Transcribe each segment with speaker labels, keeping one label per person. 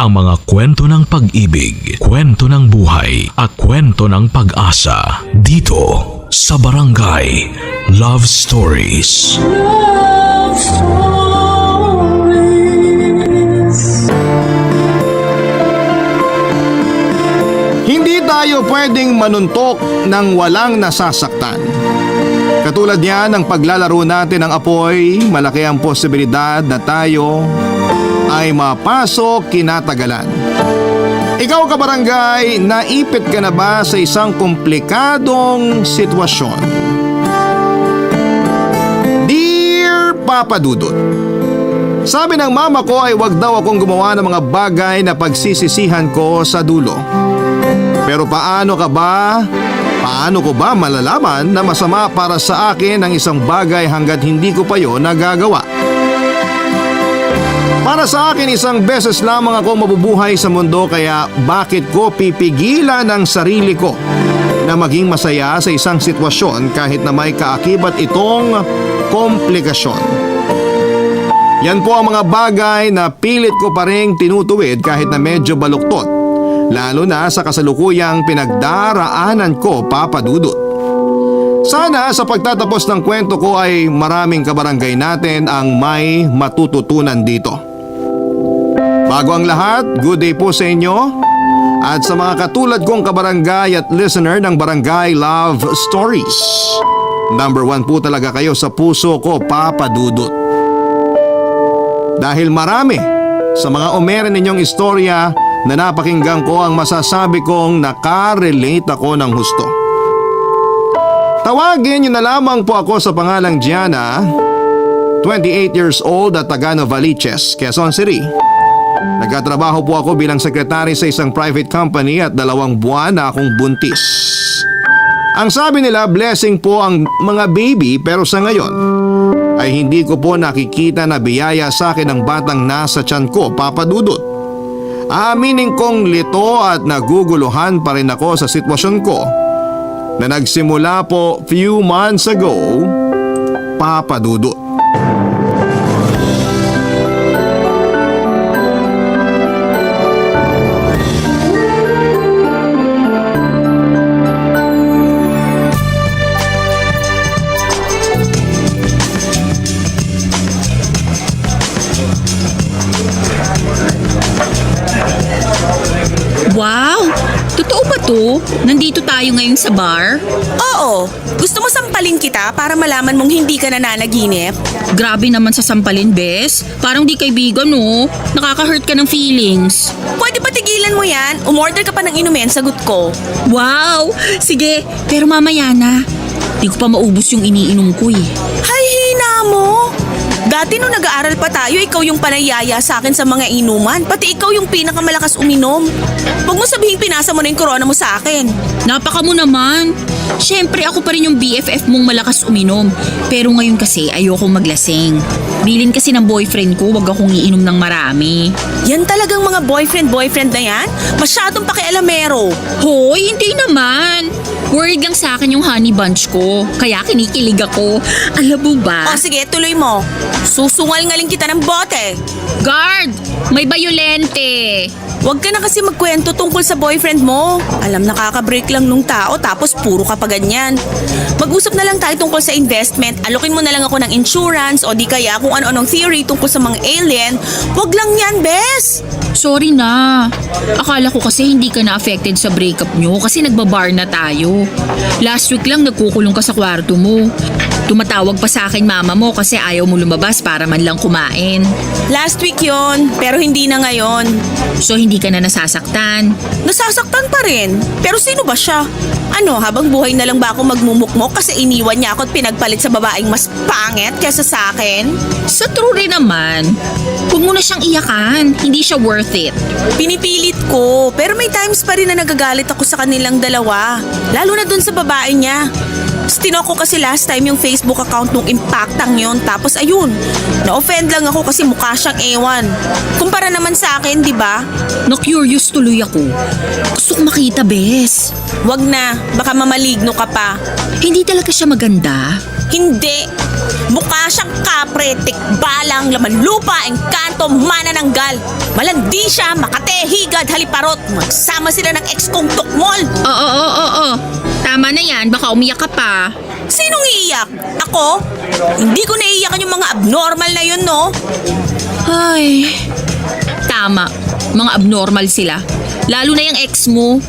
Speaker 1: ang mga kwento ng pag-ibig, kwento ng buhay at kwento ng pag-asa dito sa Barangay Love Stories.
Speaker 2: Love Stories.
Speaker 3: Hindi tayo pwedeng manuntok ng walang nasasaktan. Katulad niyan ng paglalaro natin ng apoy, malaki ang posibilidad na tayo ay mapasok kinatagalan. Ikaw kabarangay, naipit ka na ba sa isang komplikadong sitwasyon? Dear Papa Dudut, sabi ng mama ko ay wag daw akong gumawa ng mga bagay na pagsisisihan ko sa dulo. Pero paano ko ba malalaman na masama para sa akin ang isang bagay hanggat hindi ko pa yon nagagawa? Para sa akin, isang beses lamang ako mabubuhay sa mundo, kaya bakit ko pipigilan ang sarili ko na maging masaya sa isang sitwasyon kahit na may kaakibat itong komplikasyon? Yan po ang mga bagay na pilit ko pa ring tinutuwid kahit na medyo baluktot, lalo na sa kasalukuyang pinagdaraanan ko, Papa Dudut. Sana sa pagtatapos ng kwento ko ay maraming kabarangay natin ang may matututunan dito. Bago ang lahat, good day po sa inyo at sa mga katulad kong kabarangay at listener ng Barangay Love Stories. Number 1 po talaga kayo sa puso ko, Papa Dudut. Dahil marami sa mga umere ninyong istorya na napakinggan ko, ang masasabi kong nakarelate ako ng husto. Tawagin niyo na lamang po ako sa pangalang Gianna, 28 years old at taga Novaliches, Quezon City. Nagkatrabaho po ako bilang sekretary sa isang private company at 2 buwan na akong buntis. Ang sabi nila, blessing po ang mga baby, pero sa ngayon ay hindi ko po nakikita na biyaya sa akin ang batang nasa tiyan ko, Papa Dudut. Aaminin kong lito at naguguluhan pa rin ako sa sitwasyon ko na nagsimula po few months ago, Papa Dudut.
Speaker 4: Wow! Totoo ba to? Nandito tayo ngayon sa bar?
Speaker 5: Oo. Gusto mo sampalin kita para malaman mong hindi ka nananaginip?
Speaker 4: Grabe naman sa sampalin, bes. Parang di kaibigan, no? Nakaka-hurt ka ng feelings.
Speaker 5: Pwede ba tigilan mo yan? Umorder ka pa ng inumin, sagot ko.
Speaker 4: Wow! Sige, pero mamaya na. Di ko pa maubos yung iniinom ko eh.
Speaker 5: Hay, hina mo! Dati nung nag-aaral pa tayo, ikaw yung panayaya sa akin sa mga inuman. Pati ikaw yung pinakamalakas uminom. Huwag mo sabihin pinasa mo na yung corona mo sa akin.
Speaker 4: Napaka mo naman. Siyempre ako pa rin yung BFF mong malakas uminom. Pero ngayon kasi ayokong maglasing. Bilin kasi ng boyfriend ko, wag akong iinom ng marami.
Speaker 5: Yan talagang mga boyfriend na yan? Masyadong pakialamero.
Speaker 4: Hoy, hindi naman. Worried lang sa akin yung honey bunch ko. Kaya kinikilig ako. Alam mo ba?
Speaker 5: O sige, tuloy mo. Susungal-ngaling kita ng bote.
Speaker 4: Guard! May bayolente!
Speaker 5: Huwag ka na kasi magkwento tungkol sa boyfriend mo. Alam, nakaka-break lang nung tao tapos puro ka pa ganyan. Mag-usap na lang tayo tungkol sa investment. Alokin mo na lang ako ng insurance o di kaya kung ano-anong theory tungkol sa mga alien. Huwag lang yan, bes!
Speaker 4: Sorry na. Akala ko kasi hindi ka na affected sa breakup nyo kasi nagbabar na tayo. Last week lang nagkukulong ka sa kwarto mo. Tumatawag pa sa akin mama mo kasi ayaw mo lumabas para man lang kumain.
Speaker 5: Last week yon, pero hindi na ngayon.
Speaker 4: So hindi ka na nasasaktan?
Speaker 5: Nasasaktan pa rin. Pero sino ba siya? Ano, habang buhay na lang ba ako magmumukmok kasi iniwan niya ako at pinagpalit sa babaeng mas pangit kaysa sa akin?
Speaker 4: Sa true rin naman. Huwag mo na siyang iyakan. Hindi siya worth it.
Speaker 5: Pinipilit ko, pero may times pa rin na nagagalit ako sa kanilang dalawa. Lalo na dun sa babae niya. Stinok ko kasi last time yung Facebook account nung impactang yon. Tapos ayun, na-offend lang ako kasi mukha siyang ewan. Kumpara naman sa akin, di ba?
Speaker 4: Na-curious tuloy ako. Gusto ko makita, bes.
Speaker 5: Wag na, baka mamaligno ka pa.
Speaker 4: Hindi talaga siya maganda.
Speaker 5: Hindi. Mukha siyang kapre, tikbalang, laman lupa, engkanto, manananggal. Malandi siya, makate, higad, haliparot. Magsama sila ng ex kong tukmol.
Speaker 4: Oo. Tama na yan, baka umiyak ka pa.
Speaker 5: Sinong iiyak? Ako? Hindi ko naiiyakan yung mga abnormal na yun, no?
Speaker 4: Ay, tama. Mga abnormal sila. Lalo na yung ex mo.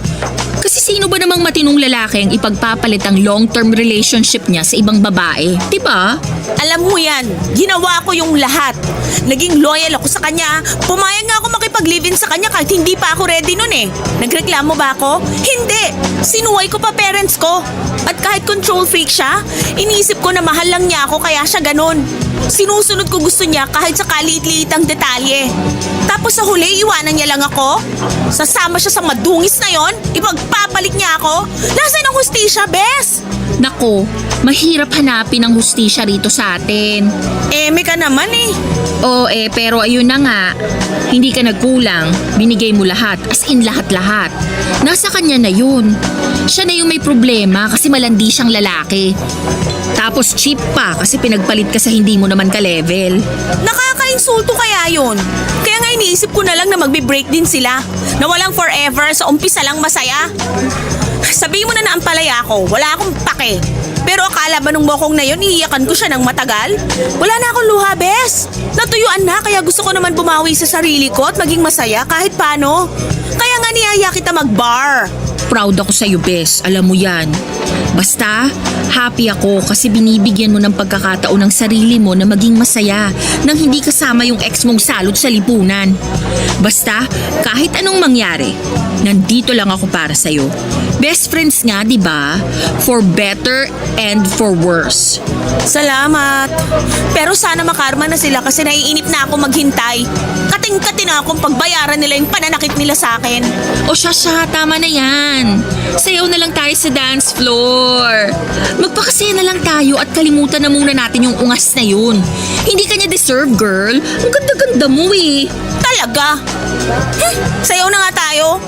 Speaker 4: Kasi sino ba namang matinong lalaki ang ipagpapalit ang long-term relationship niya sa ibang babae? Diba?
Speaker 5: Alam mo yan, ginawa ko yung lahat. Naging loyal ako sa kanya. Pumayag nga ako makipag-live-in sa kanya kahit hindi pa ako ready nun eh. Nagreklamo ba ako? Hindi! Sinuway ko pa parents ko. At kahit control freak siya, iniisip ko na mahal lang niya ako kaya siya ganun. Sinusunod ko gusto niya kahit sa kaliit-liitang detalye. Tapos sa huli, iwanan niya lang ako. Sasama siya sa madungis na yon, ipagpapalit niya ako. Nasaan ang hustisya, bes?
Speaker 4: Nako, mahirap hanapin ang hustisya rito sa atin.
Speaker 5: Eme ka naman eh.
Speaker 4: Oo pero ayun na nga. Hindi ka nagkulang. Binigay mo lahat. As in lahat-lahat. Nasa kanya na yun. Siya na yung may problema kasi malandi siyang lalaki. Tapos cheap pa kasi pinagpalit ka sa hindi mo naman ka-level.
Speaker 5: Nakakainsulto kaya yun. Kaya nga iniisip ko na lang na magbe-break din sila. Na walang forever, sa umpisa lang masaya. Sabihin mo na ang palaya ko, wala akong pake. Pero akala ba nung bokong na yun, iiyakan ko siya ng matagal? Wala na akong luha, bes. Natuyuan na, kaya gusto ko naman bumawi sa sarili ko at maging masaya kahit paano. Kaya nga niyaya kita mag-bar.
Speaker 4: Proud ako sa'yo, bes. Alam mo yan. Basta, happy ako kasi binibigyan mo ng pagkakataon ng sarili mo na maging masaya nang hindi kasama yung ex mong salot sa lipunan. Basta, kahit anong mangyari, nandito lang ako para sa'yo. Best friends nga, di ba? For better and for worse.
Speaker 5: Salamat. Pero sana makarma na sila kasi naiinip na ako maghintay. Kating-kati na akong pagbayaran nila yung pananakit nila sa akin.
Speaker 4: O siya, tama na yan. Sayaw na lang tayo sa dance floor. Magpakasaya na lang tayo at kalimutan na muna natin yung ungas na yun. Hindi kanya deserve, girl. Ang ganda-ganda mo eh.
Speaker 5: Talaga? Sayaw na nga tayo.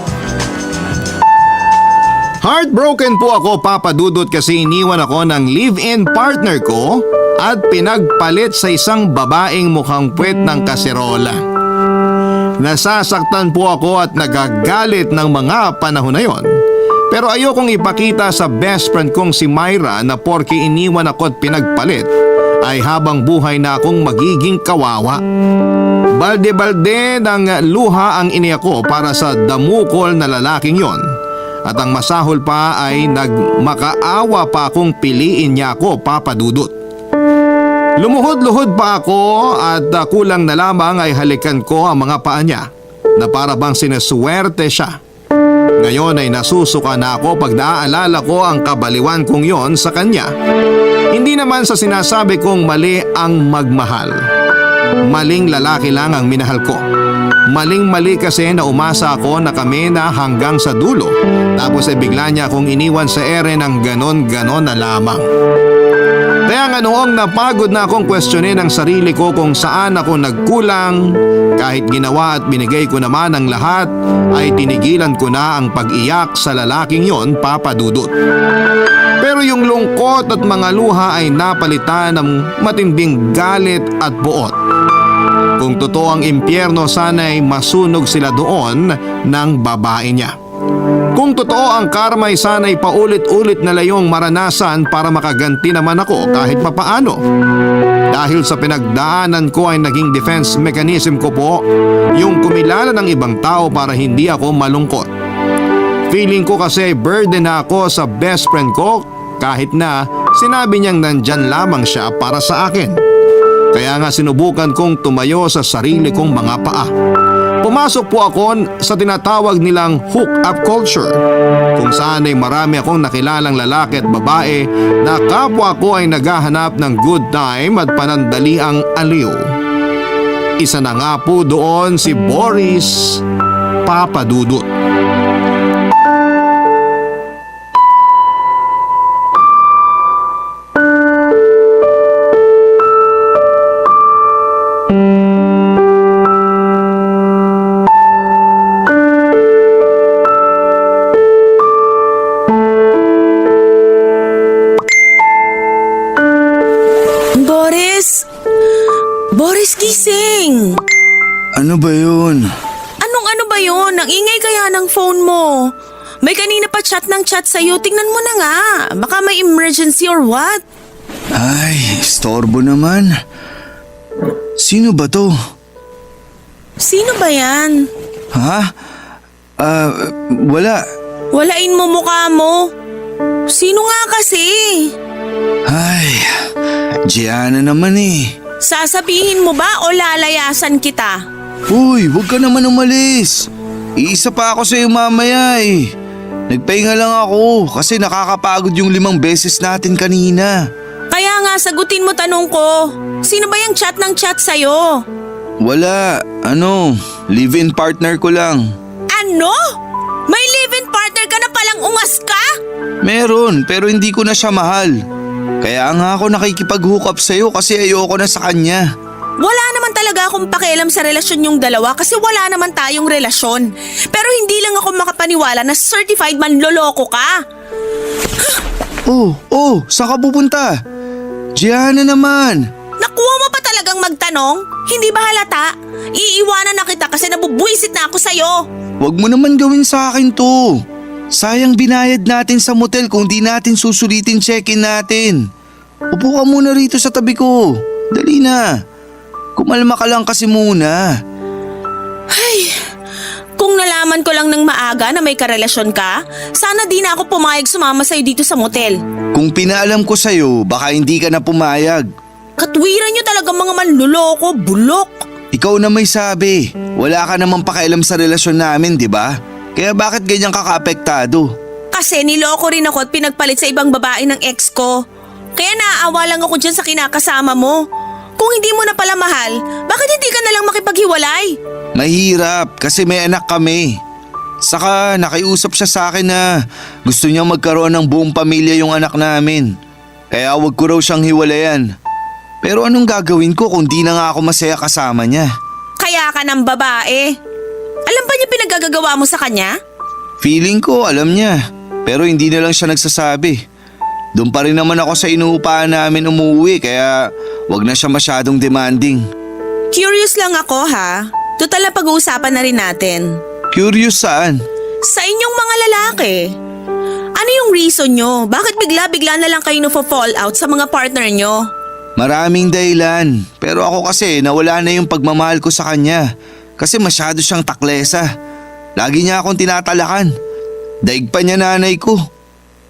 Speaker 3: Heartbroken po ako, Papa Dudut, kasi iniwan ako ng live-in partner ko at pinagpalit sa isang babaeng mukhang puwet ng kaserola. Nasasaktan po ako at nagagalit ng mga panahon na yon. Pero ayokong ipakita sa best friend kong si Myra na porke iniwan ako at pinagpalit ay habang buhay na akong magiging kawawa. Balde-balde ng luha ang iniyak ko para sa damukol na lalaking yon. At ang masahol pa ay nagmakaawa pa akong piliin niya ako, Papa Dudut. Lumuhod-luhod pa ako at kulang na lamang ay halikan ko ang mga paa niya na para bang sineswerte siya. Ngayon ay nasusuka na ako pag naaalala ko ang kabaliwan kong yon sa kanya. Hindi naman sa sinasabi kong mali ang magmahal. Maling lalaki lang ang minahal ko. Maling-mali kasi na umasa ako na kami na hanggang sa dulo. Tapos ay bigla niya akong iniwan sa ere ng ganon-ganon na lamang. Kaya nga noong napagod na akong questionin ang sarili ko kung saan ako nagkulang, kahit ginawa at binigay ko naman ang lahat, ay tinigilan ko na ang pag-iyak sa lalaking yon, Papa Dudut. Pero yung lungkot at mga luha ay napalitan ng matinding galit at buot. Kung totoo ang impyerno, sana'y masunog sila doon ng babae niya. Kung totoo ang karma, ay sana'y paulit-ulit na layong maranasan para makaganti naman ako kahit papaano. Dahil sa pinagdaanan ko ay naging defense mechanism ko po yung kumilala ng ibang tao para hindi ako malungkot. Feeling ko kasi burden na ako sa best friend ko kahit na sinabi niyang nandyan lamang siya para sa akin. Kaya nga sinubukan kong tumayo sa sarili kong mga paa. Pumasok po ako sa tinatawag nilang hook-up culture, kung saan ay marami akong nakilalang lalaki at babae na kapwa ko ay naghahanap ng good time at panandaliang aliw. Isa na nga po doon si Boris, Papa Dudut.
Speaker 6: Ano ba yun?
Speaker 5: Anong ano ba yun? Ang ingay kaya ng phone mo. May kanina pa chat ng chat sa'yo. Tingnan mo na nga. Baka may emergency or what?
Speaker 6: Ay, istorbo naman. Sino ba to?
Speaker 5: Sino ba yan?
Speaker 6: Ha? Wala.
Speaker 5: Walain mo mukha mo. Sino nga kasi?
Speaker 6: Ay, Gianna naman eh.
Speaker 5: Sasabihin mo ba o lalayasan kita?
Speaker 6: Uy, huwag ka naman umalis. Iisa pa ako sa'yo mamaya eh. Nagpahinga lang ako kasi nakakapagod yung 5 beses natin kanina.
Speaker 5: Kaya nga sagutin mo tanong ko. Sino ba yung chat ng chat sa'yo?
Speaker 6: Wala, live-in partner ko lang.
Speaker 5: Ano? May live-in partner ka na palang ungas ka?
Speaker 6: Meron, pero hindi ko na siya mahal. Kaya nga ako nakikipag-hook up sa'yo kasi ayoko na sa kanya.
Speaker 5: Wala naman talaga akong pakialam sa relasyon yung dalawa kasi wala naman tayong relasyon. Pero hindi lang ako makapaniwala na certified manloloko ka.
Speaker 6: Oh, saan ka pupunta? Gianna naman.
Speaker 5: Nakuha mo pa talagang magtanong? Hindi ba halata? Iiwanan na kita kasi nabubuisit na ako sa'yo.
Speaker 6: Huwag mo naman gawin sa akin to. Sayang binayad natin sa motel kung di natin susulitin check-in natin. Upo ka muna rito sa tabi ko. Dali na. Kumalma ka lang kasi muna.
Speaker 5: Ay, kung nalaman ko lang ng maaga na may karelasyon ka, sana di na ako pumayag sumama sa'yo dito sa motel.
Speaker 6: Kung pinaalam ko sa'yo, baka hindi ka na pumayag.
Speaker 5: Katwiran niyo talaga mga manluloko, bulok.
Speaker 6: Ikaw na may sabi. Wala ka namang pakialam sa relasyon namin, di ba? Kaya bakit ganyan ka kaapektado?
Speaker 5: Kasi niloko rin ako at pinagpalit sa ibang babae ng ex ko. Kaya naaawa lang ako dyan sa kinakasama mo. Kung hindi mo na pala mahal, bakit hindi ka na lang makipaghiwalay?
Speaker 6: Mahirap kasi may anak kami. Saka nakiusap siya sa akin na gusto niya magkaroon ng buong pamilya yung anak namin. Kaya wag ko raw siyang hiwalayan. Pero anong gagawin ko kung di na nga ako masaya kasama niya?
Speaker 5: Kaya ka ng babae. Alam ba niya pinagagagawa mo sa kanya?
Speaker 6: Feeling ko alam niya, pero hindi na lang siya nagsasabi. Doon pa rin naman ako sa inuupahan namin umuwi kaya wag na siya masyadong demanding.
Speaker 5: Curious lang ako ha. Total na pag-uusapan na rin natin.
Speaker 6: Curious saan?
Speaker 5: Sa inyong mga lalaki. Ano yung reason nyo? Bakit bigla-bigla na lang kayo fall out sa mga partner nyo?
Speaker 6: Maraming dahilan, pero ako kasi nawala na yung pagmamahal ko sa kanya kasi masyado siyang taklesa. Lagi niya akong tinatalakan. Daig pa niya nanay ko.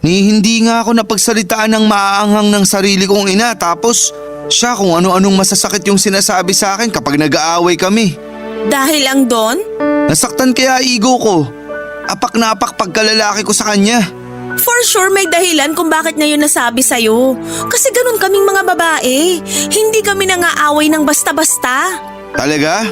Speaker 6: Hindi nga ako napagsalitaan ng maaanghang ng sarili kong ina tapos siya kung ano-anong masasakit yung sinasabi sa akin kapag nag-aaway kami.
Speaker 5: Dahil lang doon?
Speaker 6: Nasaktan kaya ego ko. Apak na apak pagkalalaki ko sa kanya.
Speaker 5: For sure may dahilan kung bakit niya yun nasabi sa'yo. Kasi ganun kaming mga babae. Hindi kami nangaaway ng basta-basta.
Speaker 6: Talaga?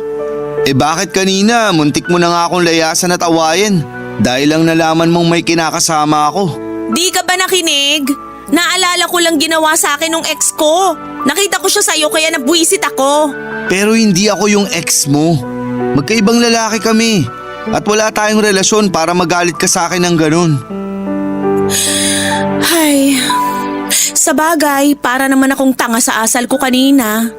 Speaker 6: Bakit kanina muntik mo na nga akong layasan at awayin dahil lang nalaman mong may kinakasama ako?
Speaker 5: Di ka ba nakinig? Naalala ko lang ginawa sa akin ng ex ko. Nakita ko siya sa'yo kaya nabwisit ako.
Speaker 6: Pero hindi ako yung ex mo. Magkaibang lalaki kami. At wala tayong relasyon para magalit ka sa akin ng ganun.
Speaker 5: Ay, sa bagay, para naman akong tanga sa asal ko kanina.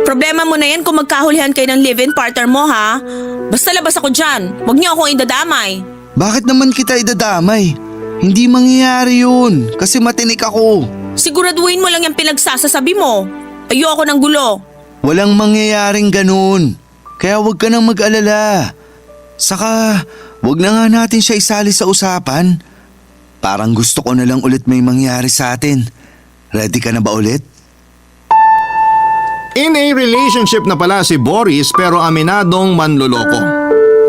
Speaker 5: Problema mo na yan kung magkahulihan kayo ng live-in partner mo ha. Basta labas ako dyan. Huwag niyo akong idadamay.
Speaker 6: Bakit naman kita idadamay? Hindi mangyayari yun kasi matinik ako.
Speaker 5: Siguraduhin mo lang yung pinagsasasabi mo. Ayoko ng gulo.
Speaker 6: Walang mangyayaring ganun. Kaya huwag ka nang mag-alala. Saka, huwag na nga natin siya isali sa usapan. Parang gusto ko na lang ulit may mangyari sa atin. Ready ka na ba ulit?
Speaker 3: In a relationship na pala si Boris pero aminadong manloloko.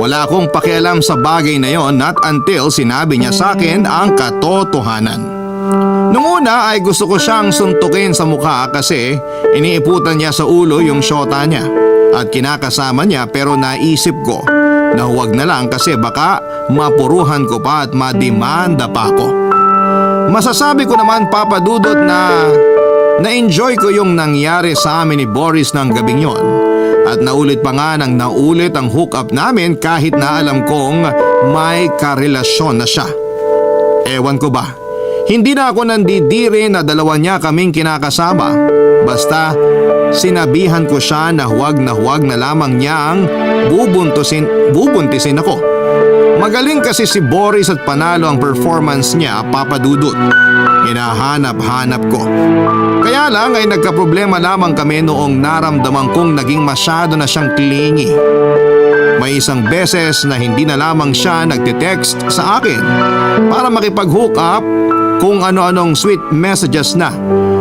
Speaker 3: Wala akong pakialam sa bagay na yon not until sinabi niya sa akin ang katotohanan. Nung una ay gusto ko siyang suntukin sa mukha kasi iniiputan niya sa ulo yung syota niya at kinakasama niya pero naisip ko na huwag na lang kasi baka mapuruhan ko pa at mademanda pa ako. Masasabi ko naman Papa Dudot na na-enjoy ko yung nangyari sa amin ni Boris ng gabing yon. At naulit pa nga nang naulit ang hook-up namin kahit na alam kong may karelasyon na siya. Ewan ko ba, Hindi na ako nandidiri na dalawa niya kaming kinakasama. Basta sinabihan ko siya na huwag na lamang niyang bubuntisin ako. Magaling kasi si Boris at panalo ang performance niya, Papa Dudut. Hinahanap-hanap ko. Kaya lang ay nagkaproblema lamang kami noong naramdaman kong naging masyado na siyang clingy. May isang beses na hindi na lamang siya nagte-text sa akin para makipag-hook up, kung ano-anong sweet messages na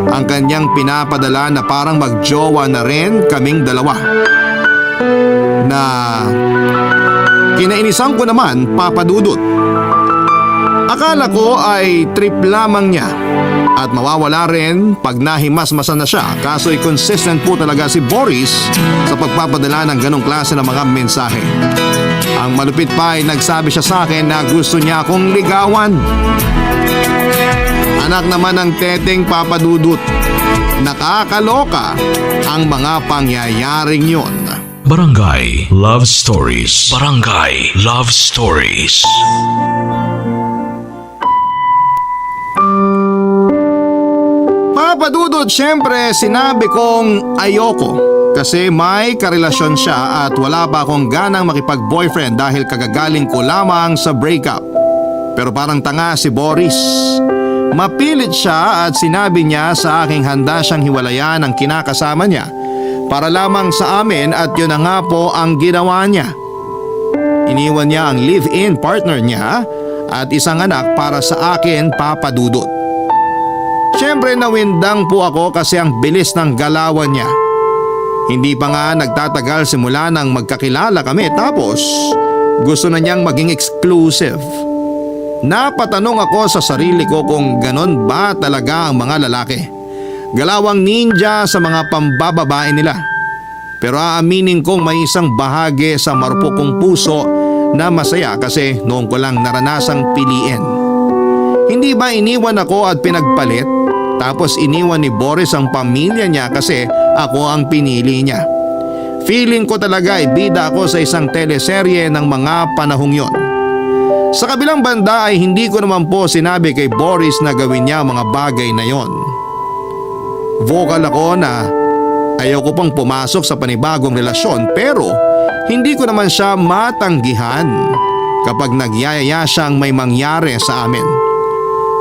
Speaker 3: ang kanyang pinapadala na parang magjowa na rin kaming dalawa. Na kinainisan ko naman, Papa Dudut. Akala ko ay trip lamang niya at mawawala rin pag nahimasmasan na siya, kaso'y consistent po talaga si Boris sa pagpapadala ng ganong klase ng mga mensahe. Ang malupit pa ay nagsabi siya sa akin na gusto niya akong ligawan. Anak naman ng teteng, Papa Dudut. Nakakaloka ang mga pangyayaring yon.
Speaker 1: Barangay Love Stories. Barangay Love Stories.
Speaker 3: Papa Dudut, syempre sinabi kong ayoko. Kasi may karelasyon siya at wala pa akong ganang makipag-boyfriend dahil kagagaling ko lamang sa breakup. Pero parang tanga si Boris. Mapilit siya at sinabi niya sa aking handa siyang hiwalayan ang kinakasama niya para lamang sa amin at yun na nga po ang ginawa niya. Iniwan niya ang live-in partner niya at isang anak para sa akin, Papa Dudut. Siyempre nawindang po ako kasi ang bilis ng galawan niya. Hindi pa nga nagtatagal simula nang magkakilala kami tapos gusto na niyang maging exclusive. Napatanong ako sa sarili ko kung ganon ba talaga ang mga lalaki. Galawang ninja sa mga pambababae nila. Pero aaminin kong may isang bahagi sa marupok kong puso na masaya kasi noong ko lang naranasang piliin. Hindi ba iniwan ako at pinagpalit? Tapos iniwan ni Boris ang pamilya niya kasi ako ang pinili niya. Feeling ko talaga ay bida ako sa isang teleserye ng mga panahong yon. Sa kabilang banda ay hindi ko naman po sinabi kay Boris na gawin niya mga bagay na yon. Vocal ako na ayaw ko pang pumasok sa panibagong relasyon pero hindi ko naman siya matanggihan kapag nagyayaya siyang may mangyari sa amin.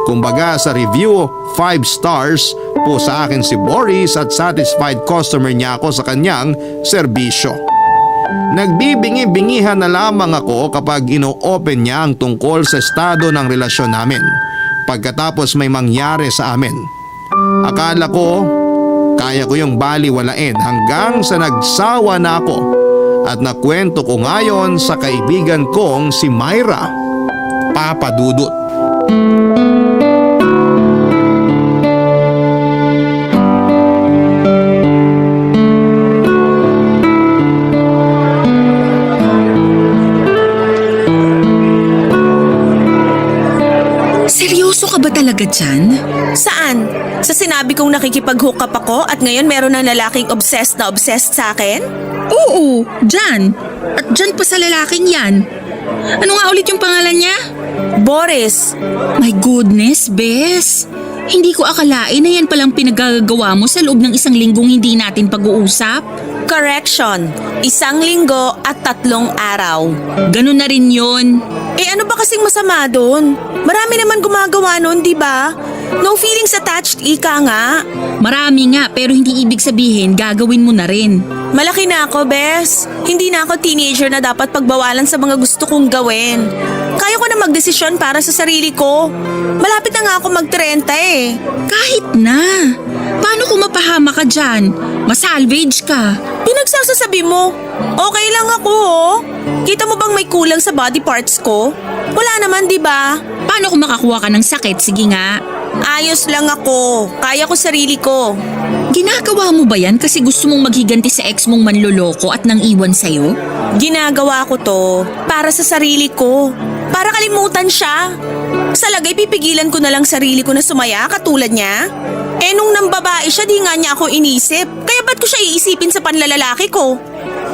Speaker 3: Kumbaga sa review, 5 stars po sa akin si Boris at satisfied customer niya ako sa kanyang serbisyo. Nagbibingi-bingihan na lamang ako kapag ino-open niya ang tungkol sa estado ng relasyon namin pagkatapos may mangyari sa amin. Akala ko kaya ko yung baliwalain hanggang sa nagsawa na ako at nakwento ko ngayon sa kaibigan kong si Myra, Papa Dudut.
Speaker 4: Seryoso ka ba talaga dyan?
Speaker 5: Saan? Sa sinabi kong nakikipag-hook up ako at ngayon meron ng lalaking obsessed sa akin?
Speaker 4: Oo, dyan. At dyan pa sa lalaking yan. Ano nga ulit yung pangalan niya?
Speaker 5: Boris.
Speaker 4: My goodness, Bes. Hindi ko akalain na yan palang pinagagawa mo sa loob ng 1 linggong hindi natin pag-uusap.
Speaker 5: Correction. 1 linggo at 3 araw.
Speaker 4: Ganun na rin yun.
Speaker 5: Ano ba kasing masama doon? Marami naman gumagawa noon, di ba? No feelings attached, ika nga.
Speaker 4: Marami nga pero hindi ibig sabihin gagawin mo na rin.
Speaker 5: Malaki na ako, Bes. Hindi na ako teenager na dapat pagbawalan sa mga gusto kong gawin. Kaya ko na magdesisyon para sa sarili ko. Malapit na nga ako mag-30 eh.
Speaker 4: Kahit na. Paano kung mapahama ka dyan? Masalvage ka.
Speaker 5: Pinagsasasabi mo, okay lang ako oh. Kita mo bang may kulang sa body parts ko? Wala naman, di ba?
Speaker 4: Paano kung makakuha ka ng sakit? Sige nga.
Speaker 5: Ayos lang ako. Kaya ko sarili ko.
Speaker 4: Ginagawa mo ba yan kasi gusto mong maghiganti sa ex mong manloloko at nang iwan sa'yo?
Speaker 5: Ginagawa ko to para sa sarili ko. Para kalimutan siya. Sa lagay pipigilan ko na lang sarili ko na sumaya katulad niya. Nung nambabae siya di nga niya ako inisip. Kaya ba't ko siya iisipin sa panlalalaki ko?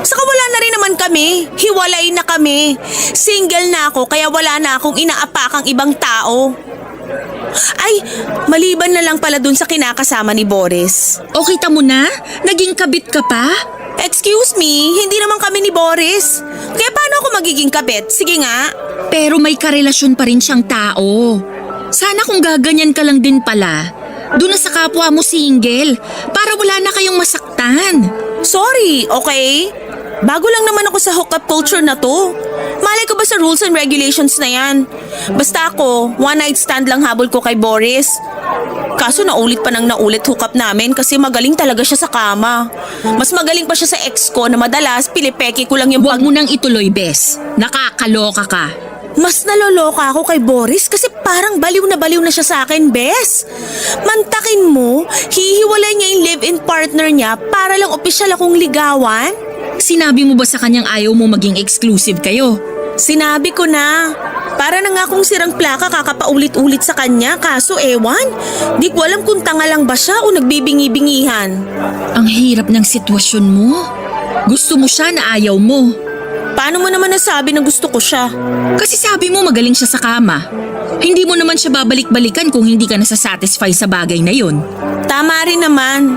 Speaker 5: Saka wala na rin naman kami. Hiwalay na kami. Single na ako kaya wala na akong inaapakang ibang tao. Ay, maliban na lang pala dun sa kinakasama ni Boris.
Speaker 4: O kita mo na? Naging kabit ka pa?
Speaker 5: Excuse me, hindi naman kami ni Boris. Kaya paano ako magiging kabit? Sige nga.
Speaker 4: Pero may karelasyon pa rin siyang tao. Sana kung gaganyan ka lang din pala, doon na sa kapwa mo single, para wala na kayong masaktan.
Speaker 5: Sorry, okay? Bago lang naman ako sa hookup culture na to. Malay ko ba sa rules and regulations na yan? Basta ako, one night stand lang habol ko kay Boris. Kaso naulit pa nang naulit hookup namin kasi magaling talaga siya sa kama. Mas magaling pa siya sa ex ko na madalas pilipeki ko lang yung
Speaker 4: Huwag mo nang ituloy, Bes. Nakakaloka ka.
Speaker 5: Mas naloloka ako kay Boris kasi parang baliw na siya sa akin, Bes. Mantakin mo, hihiwalay niya yung live-in partner niya para lang opisyal akong ligawan?
Speaker 4: Sinabi mo ba sa kanyang ayaw mo maging exclusive kayo?
Speaker 5: Sinabi ko na. Para na nga akong sirang plaka kakapaulit-ulit sa kanya kaso ewan. Di ko alam kung tanga lang ba siya o nagbibingi-bingihan.
Speaker 4: Ang hirap ng sitwasyon mo. Gusto mo siya na ayaw mo.
Speaker 5: Paano mo naman nasabi na gusto ko siya?
Speaker 4: Kasi sabi mo magaling siya sa kama. Hindi mo naman siya babalik-balikan kung hindi ka nasasatisfy sa bagay na yun.
Speaker 5: Tama rin naman.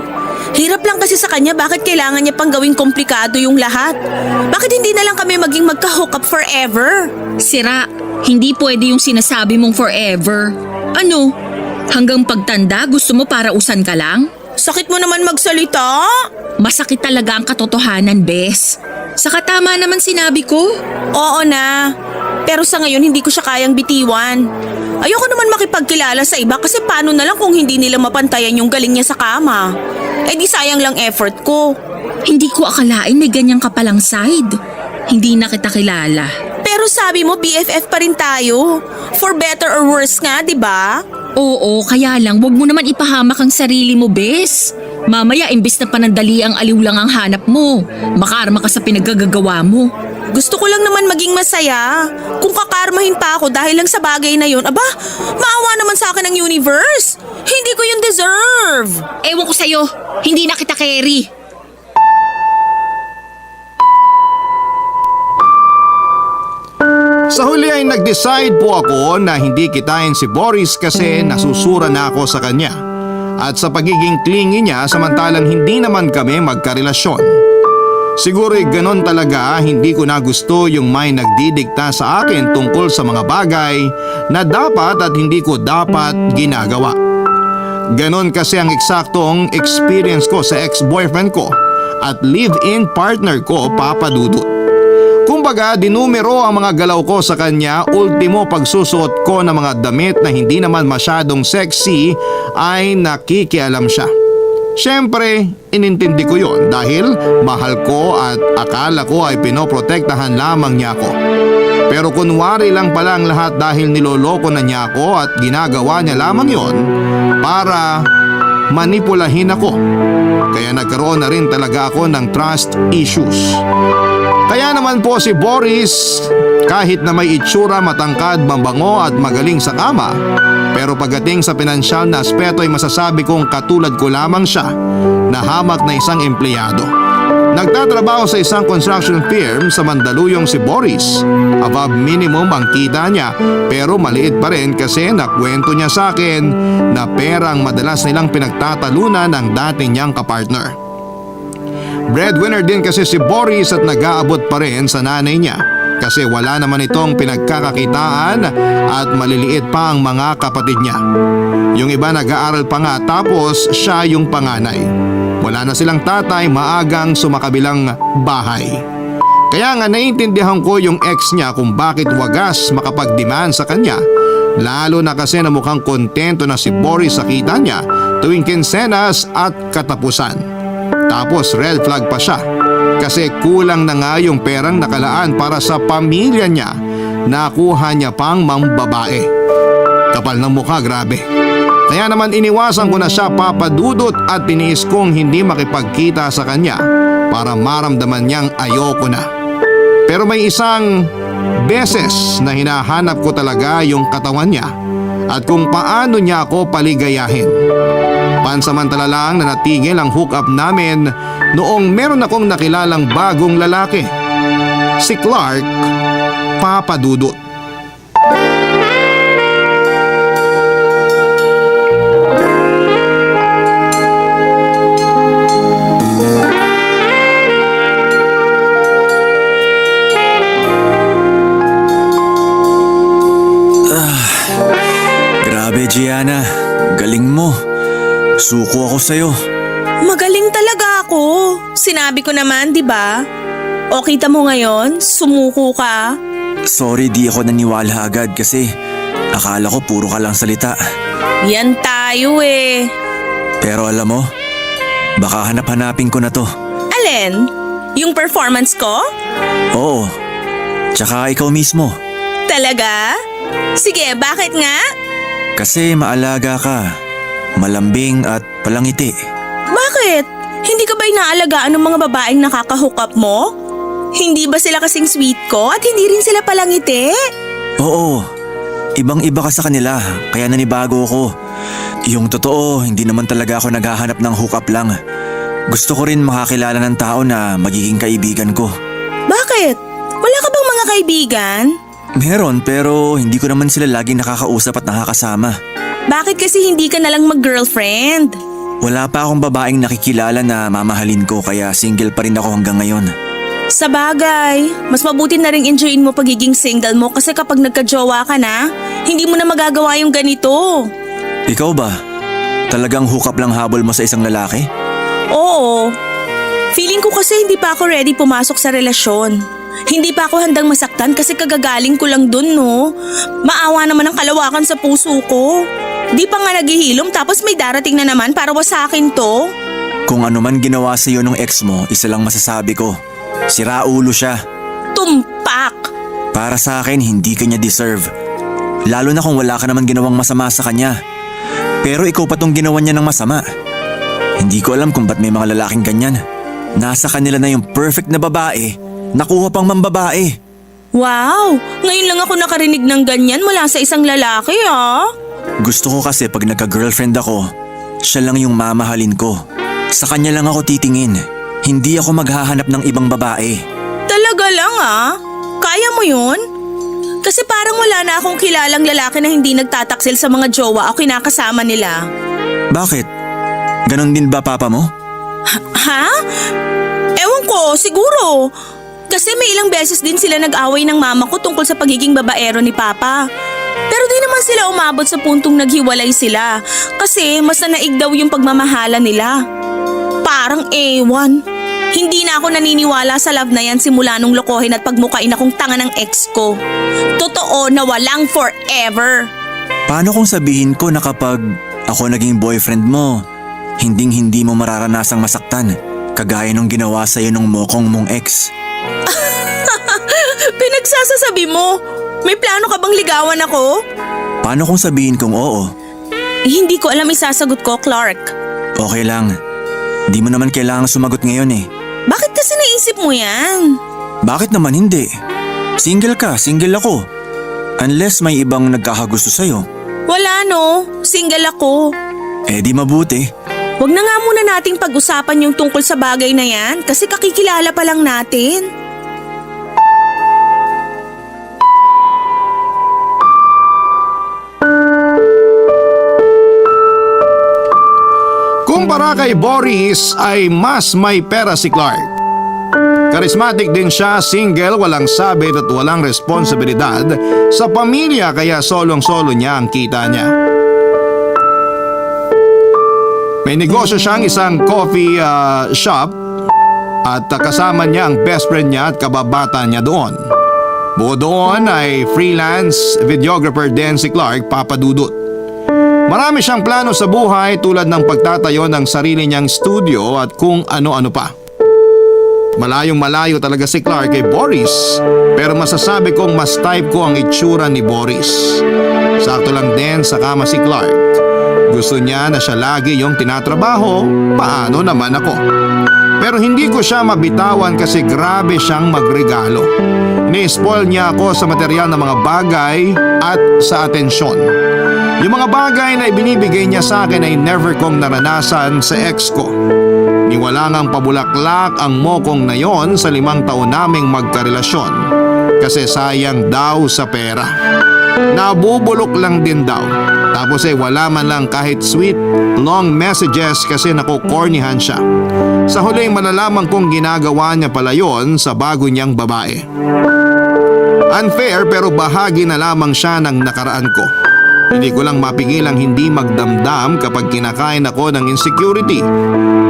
Speaker 5: Hirap lang kasi sa kanya bakit kailangan niya pang gawing komplikado yung lahat. Bakit hindi na lang kami maging magka-hook up forever?
Speaker 4: Sira, hindi pwede yung sinasabi mong forever. Ano? Hanggang pagtanda gusto mo para usan ka lang?
Speaker 5: Sakit mo naman magsalita.
Speaker 4: Masakit talaga ang katotohanan, Bes. Saka tama naman sinabi ko.
Speaker 5: Oo na. Pero sa ngayon hindi ko siya kayang bitiwan. Ayoko naman makipagkilala sa iba kasi paano na lang kung hindi nila mapantayan yung galing niya sa kama. Eh di sayang lang effort ko.
Speaker 4: Hindi ko akalain may ganyan ka palang side. Hindi na kita kilala.
Speaker 5: Pero sabi mo BFF pa rin tayo. For better or worse nga, di ba?
Speaker 4: Oo, kaya lang wag mo naman ipahamak ang sarili mo, Bes. Mamaya imbis na panandali ang aliw lang ang hanap mo. Makarma ka sa pinaggagawa mo.
Speaker 5: Gusto ko lang naman maging masaya. Kung kakarmahin pa ako dahil lang sa bagay na yun, aba, maawa naman sa akin ang universe. Hindi ko yun deserve.
Speaker 4: Ewan ko sa'yo, hindi na kita carry.
Speaker 3: Sa huli ay nag-decide po ako na hindi kitain si Boris kasi nasusura na ako sa kanya. At sa pagiging clingy niya samantalang hindi naman kami magkarelasyon. Siguro'y ganon talaga, hindi ko na gusto yung may nagdidikta sa akin tungkol sa mga bagay na dapat at hindi ko dapat ginagawa. Ganon kasi ang eksaktong experience ko sa ex-boyfriend ko at live-in partner ko, Papa Dudut. Kumbaga, dinumero ang mga galaw ko sa kanya, ultimo pagsusuot ko ng mga damit na hindi naman masyadong sexy ay nakikialam siya. Siyempre, inintindi ko yon dahil mahal ko at akala ko ay pinoprotektahan lamang niya ako. Pero kunwari lang pala ang lahat dahil niloloko na niya ako at ginagawa niya lamang yon para manipulahin ako. Kaya nagkaroon na rin talaga ako ng trust issues. Kaya naman po si Boris, kahit na may itsura, matangkad, mabango at magaling sa kama, pero pagdating sa pinansyal na aspeto ay masasabi kong katulad ko lamang siya na hamak na isang empleyado. Nagtatrabaho sa isang construction firm sa Mandaluyong si Boris. Above minimum ang kita niya pero maliit pa rin kasi nakwento niya sa akin na perang madalas nilang pinagtatalunan ng dati niyang kapartner. Breadwinner din kasi si Boris at nag-aabot pa rin sa nanay niya kasi wala naman itong pinagkakakitaan at maliliit pa ang mga kapatid niya. Yung iba nag-aaral pa nga tapos siya yung panganay. Wala na silang tatay, maagang sumakabilang bahay. Kaya nga naiintindihan ko yung ex niya kung bakit wagas makapag-demand sa kanya. Lalo na kasi na mukhang kontento na si Boris sa kita niya tuwing kinsenas at katapusan. Tapos red flag pa siya kasi kulang na nga yung perang nakalaan para sa pamilya niya. Nakuha niya pang mambabae. Kapal ng mukha, grabe. Kaya naman iniwasan ko na siya, Papa Dudut, at tiniis kong hindi makipagkita sa kanya para maramdaman niyang ayoko na. Pero may isang beses na hinahanap ko talaga yung katawan niya at kung paano niya ako paligayahin. Pansamantala lang na natigil ang hookup namin noong meron akong nakilalang bagong lalaki. Si Clark, Papa Dudut.
Speaker 7: Nasuko ako sa'yo.
Speaker 5: Magaling talaga ako. Sinabi ko naman, di ba? O kita mo ngayon, sumuko ka.
Speaker 7: Sorry di ako naniwala agad kasi akala ko puro ka lang salita.
Speaker 5: Yan tayo eh.
Speaker 7: Pero alam mo, baka hanap-hanapin ko na to.
Speaker 5: Alin? Yung performance ko?
Speaker 7: Oo, tsaka ikaw mismo.
Speaker 5: Talaga? Sige, bakit nga?
Speaker 7: Kasi maalaga ka, malambing at palangiti.
Speaker 5: Bakit? Hindi ka ba inaalagaan ng mga babaeng nakaka-hook up mo? Hindi ba sila kasing sweet ko at hindi rin sila palangiti?
Speaker 7: Oo, ibang-iba ka sa kanila kaya nanibago ako. Yung totoo, hindi naman talaga ako naghahanap ng hookup lang. Gusto ko rin makakilala ng tao na magiging kaibigan ko.
Speaker 5: Bakit? Wala ka bang mga kaibigan?
Speaker 7: Meron pero hindi ko naman sila laging nakakausap at nakakasama.
Speaker 5: Bakit kasi hindi ka nalang mag-girlfriend?
Speaker 7: Wala pa akong babaeng nakikilala na mamahalin ko kaya single pa rin ako hanggang ngayon.
Speaker 5: Sa bagay, mas mabuti na rin enjoyin mo pagiging single mo kasi kapag nagka-jowa ka na, hindi mo na magagawa yung ganito.
Speaker 7: Ikaw ba? Talagang hookup lang habol mo sa isang lalaki?
Speaker 5: Oo. Feeling ko kasi hindi pa ako ready pumasok sa relasyon. Hindi pa ako handang masaktan kasi kagagaling ko lang dun, no? Maawa naman ang kalawakan sa puso ko. Di pa nga naghihilom tapos may darating na naman para wasakin to.
Speaker 7: Kung ano man ginawa sa iyo ng ex mo, isa lang masasabi ko. Sira ulo siya.
Speaker 5: Tumpak!
Speaker 7: Para sa akin, hindi ka niya deserve. Lalo na kung wala ka naman ginawang masama sa kanya. Pero ikaw pa tong ginawa niya ng masama. Hindi ko alam kung ba't may mga lalaking ganyan. Nasa kanila na yung perfect na babae, nakuha pang mambabae.
Speaker 5: Wow! Ngayon lang ako nakarinig ng ganyan mula sa isang lalaki, ah.
Speaker 7: Gusto ko kasi pag nagka-girlfriend ako, siya lang yung mamahalin ko. Sa kanya lang ako titingin. Hindi ako maghahanap ng ibang babae.
Speaker 5: Talaga lang, ah? Kaya mo yun? Kasi parang wala na akong kilalang lalaki na hindi nagtataksil sa mga jowa o kinakasama nila.
Speaker 7: Bakit? Ganon din ba papa mo?
Speaker 5: Ha? Ewan ko, siguro. Kasi may ilang beses din sila nag-away ng mama ko tungkol sa pagiging babaero ni papa. Pero di naman sila umabot sa puntong naghiwalay sila kasi mas nanaig daw yung pagmamahala nila. Parang ewan. Hindi na ako naniniwala sa love na yan simula nung lokohin at pagmukain akong tanga ng ex ko. Totoo na walang forever.
Speaker 7: Paano kung sabihin ko na kapag ako naging boyfriend mo, hinding-hindi mo mararanasang masaktan, kagaya nung ginawa sa'yo nung mokong mong ex?
Speaker 5: Pinagsasasabi mo, may plano ka bang ligawan ako?
Speaker 7: Paano kung sabihin kong oo?
Speaker 5: Hindi ko alam isasagot ko, Clark.
Speaker 7: Okay lang. Di mo naman kailangan sumagot ngayon eh.
Speaker 5: Bakit kasi naisip mo yan?
Speaker 7: Bakit naman hindi? Single ka, single ako. Unless may ibang nagkakagusto sa'yo.
Speaker 5: Wala no, single ako.
Speaker 7: Eh di mabuti.
Speaker 5: Huwag na nga muna nating pag-usapan yung tungkol sa bagay na yan kasi kakikilala pa lang natin.
Speaker 3: Kumpara kay Boris ay mas may pera si Clark. Charismatic din siya, single, walang sabit at walang responsibilidad sa pamilya kaya solong-solo niya ang kita niya. May negosyo siyang isang coffee shop at kasama niya ang best friend niya at kababata niya doon. Bukod doon ay freelance videographer din si Clark, Papa Dudut. Marami siyang plano sa buhay tulad ng pagtatayo ng sarili niyang studio at kung ano-ano pa. Malayong malayo talaga si Clark kay Boris pero masasabi kong mas type ko ang itsura ni Boris. Sakto lang din sa kama si Clark. Gusto niya na siya lagi yung tinatrabaho, paano naman ako. Pero hindi ko siya mabitawan kasi grabe siyang magregalo. Ni-spoil niya ako sa material ng mga bagay at sa atensyon. Yung mga bagay na ibinibigay niya sa akin ay never kong naranasan sa ex ko. Niwala ngang pabulaklak ang mokong na yon sa 5 taon naming magkarelasyon kasi sayang daw sa pera. Nabubulok lang din daw. Tapos ay wala man lang kahit sweet long messages kasi nakukornihan siya. Sa huling malalaman kong ginagawa niya pala yon sa bago niyang babae. Unfair pero bahagi na lamang siya ng nakaraan ko. Hindi ko lang mapigilang hindi magdamdam kapag kinakain ako ng insecurity.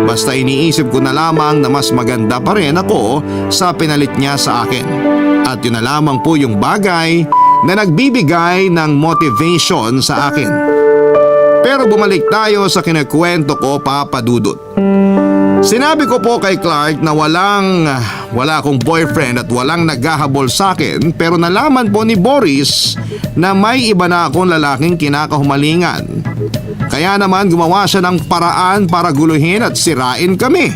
Speaker 3: Basta iniisip ko na lamang na mas maganda pa rin ako sa pinalit niya sa akin. At yun na lamang po yung bagay na nagbibigay ng motivation sa akin. Pero bumalik tayo sa kinakwento ko, Papa Dudut. Sinabi ko po kay Clark na wala akong boyfriend at walang naghahabol sa akin, pero nalaman po ni Boris na may iba na akong lalaking kinakahumalingan. Kaya naman gumawa siya ng paraan para guluhin at sirain kami.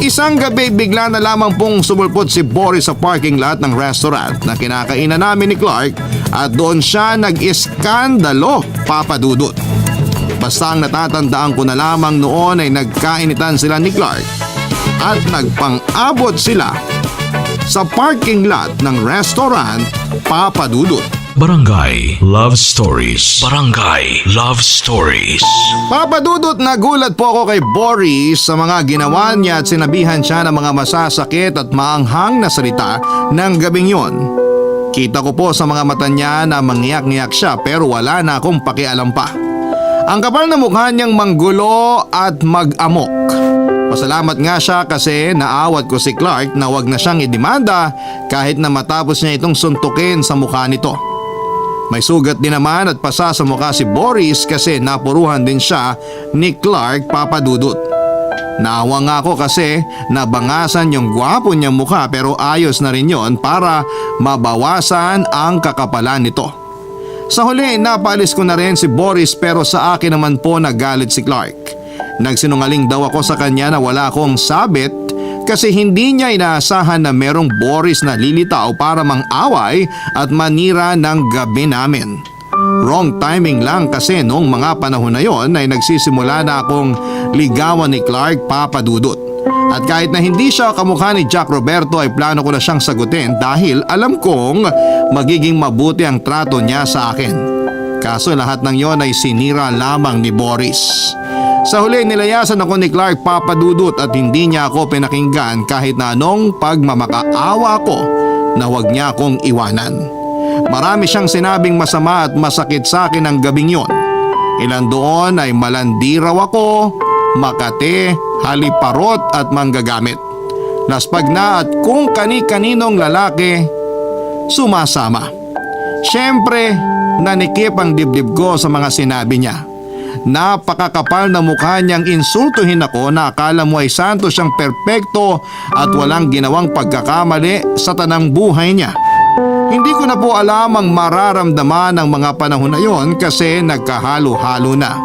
Speaker 3: Isang gabi bigla na lamang pong sumulpot si Boris sa parking lot ng restaurant na kinakainan namin ni Clark at doon siya nag-iskandalo, Papa Dudut. Basta ang natatandaan ko na lamang noon ay nagkainitan sila ni Clark at nagpang-abot sila sa parking lot ng restaurant, Papa Dudut.
Speaker 1: Barangay Love Stories. Barangay Love Stories.
Speaker 3: Papa Dudut, nagulat po ako kay Boris sa mga ginawa niya at sinabihan siya ng mga masasakit at maanghang na salita ng gabing yon. Kita ko po sa mga mata niya na mangyak-ngyak siya pero wala na akong pakialam pa. Ang kapal na mukha niyang manggulo at mag-amok. Pasalamat nga siya kasi naawat ko si Clark na wag na siyang idemanda kahit na matapos niya itong suntukin sa mukha nito. May sugat din naman at pasa sa mukha si Boris kasi napuruhan din siya ni Clark, Papa Dudut. Naawa nga ako kasi nabangasan yung gwapo niyang mukha pero ayos na rin yon para mabawasan ang kakapalan nito. Sa huli, napaalis ko na rin si Boris pero sa akin naman po nagalit si Clark. Nagsinungaling daw ako sa kanya na wala akong sabit kasi hindi niya inaasahan na merong Boris na lilitaw para mang-away at manira ng gabi namin. Wrong timing lang kasi noong mga panahon na yon ay nagsisimula na akong ligawan ni Clark, Papa Dudut. At kahit na hindi siya kamukha ni Jack Roberto ay plano ko na siyang sagutin dahil alam kong magiging mabuti ang trato niya sa akin. Kaso lahat ng yon ay sinira lamang ni Boris. Sa huli nilayasan ako ni Clark, Papa Dudut, at hindi niya ako pinakinggan kahit na anong pagmamakaawa ko na huwag niya akong iwanan. Marami siyang sinabing masama at masakit sa akin ang gabing yon. Ilan doon ay malandi raw ako, makate, haliparot at manggagamit. Laspag na at kung kani-kaninong lalaki sumasama. Siyempre, nanikip ang dibdib ko sa mga sinabi niya. Napakakapal na mukha niyang insultuhin ako na akala mo ay santo siyang perpekto at walang ginawang pagkakamali sa tanang buhay niya. Hindi ko na po alam ang mararamdaman ng mga panahon na yon kasi nagkahalo-halo na.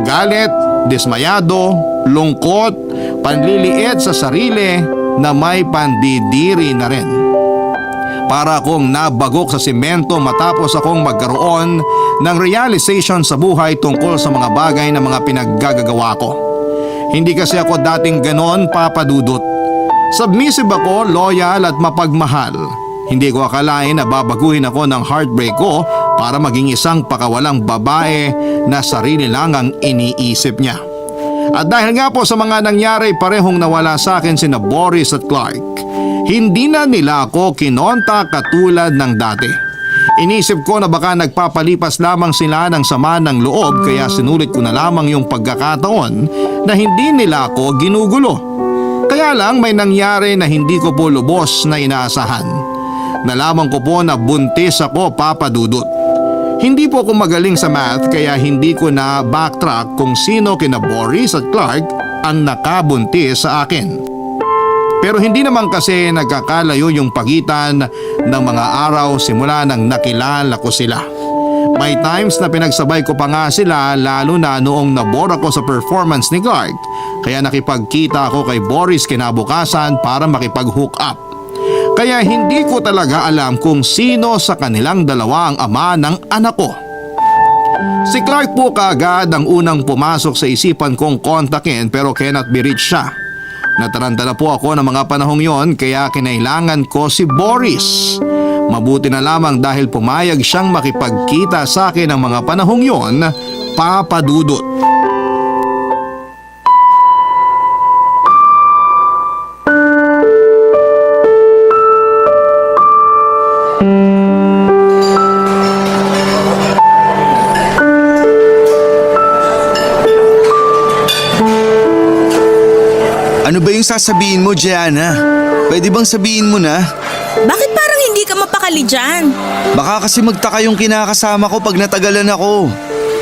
Speaker 3: Galit, dismayado, lungkot, panliliit sa sarili na may pandidiri na rin. Para akong nabagok sa simento matapos akong magkaroon ng realization sa buhay tungkol sa mga bagay na mga pinaggagawa ko. Hindi kasi ako dating ganon, Papa Dudut. Submissive ako, loyal at mapagmahal. Hindi ko akalain na babaguhin ako ng heartbreak ko para maging isang pakawalang babae na sarili lang ang iniisip niya. At dahil nga po sa mga nangyari, parehong nawala sa akin sina Boris at Clark. Hindi na nila ako kinonta katulad ng dati. Inisip ko na baka nagpapalipas lamang sila ng sama ng loob kaya sinulit ko na lamang yung pagkakataon na hindi nila ako ginugulo. Kaya lang may nangyari na hindi ko po lubos na inaasahan. Nalaman ko po na buntis ako, Papa Dudut. Hindi po ako magaling sa math kaya hindi ko na backtrack kung sino kina Boris at Clark ang nakabuntis sa akin. Pero hindi naman kasi nagkakalayo yung pagitan ng mga araw simula nang nakilala ko sila. May times na pinagsabay ko pa nga sila lalo na noong nabore ako sa performance ni Clark kaya nakipagkita ako kay Boris kinabukasan para makipag-hook up. Kaya hindi ko talaga alam kung sino sa kanilang dalawa ang ama ng anak ko. Si Clark po kaagad ang unang pumasok sa isipan kong kontakin pero cannot be reached siya. Nataranta na po ako ng mga panahong yon kaya kinailangan ko si Boris. Mabuti na lamang dahil pumayag siyang makipagkita sa akin ng mga panahong yon, Papa Dudut.
Speaker 6: yung sasabihin mo, Gianna? Pwede bang sabihin mo na?
Speaker 5: Bakit parang hindi ka mapakali dyan?
Speaker 6: Baka kasi magtaka yung kinakasama ko pag natagalan ako.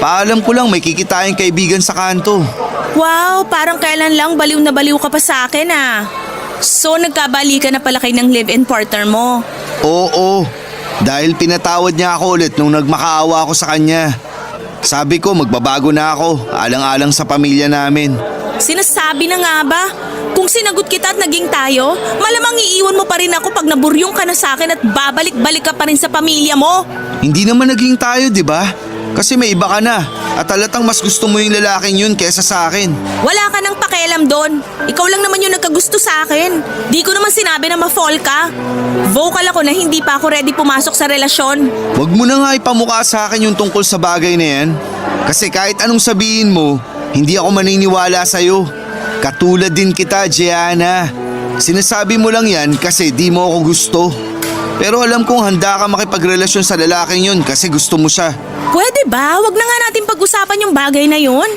Speaker 6: Paalam ko lang may kikitain kaibigan sa kanto.
Speaker 5: Wow, parang kailan lang baliw na baliw ka pa sa akin ah. So nagkabalikan na pala kayo ng live-in partner mo.
Speaker 6: Oo, dahil pinatawad niya ako ulit nung nagmakaawa ako sa kanya. Sabi ko magbabago na ako, alang-alang sa pamilya namin.
Speaker 5: Sinasabi na nga ba? Kung sinagot kita at naging tayo, malamang iiwan mo pa rin ako pag naburyong ka na sa akin at babalik-balik ka pa rin sa pamilya mo.
Speaker 6: Hindi naman naging tayo, di ba? Kasi may iba ka na at halatang mas gusto mo yung lalaking yun kesa sa akin.
Speaker 5: Wala ka nang pakialam doon. Ikaw lang naman yung nagkagusto sa akin. Di ko naman sinabi na ma-fall ka. Vocal ako na hindi pa ako ready pumasok sa relasyon.
Speaker 6: Huwag mo na nga ipamukha sa akin yung tungkol sa bagay na yan. Kasi kahit anong sabihin mo, hindi ako maniniwala sa'yo. Katulad din kita, Gianna. Sinasabi mo lang yan kasi di mo ako gusto. Pero alam kong handa ka makipagrelasyon sa lalaking yun kasi gusto mo siya.
Speaker 5: Pwede ba? Wag na nga natin pag-usapan yung bagay na yun.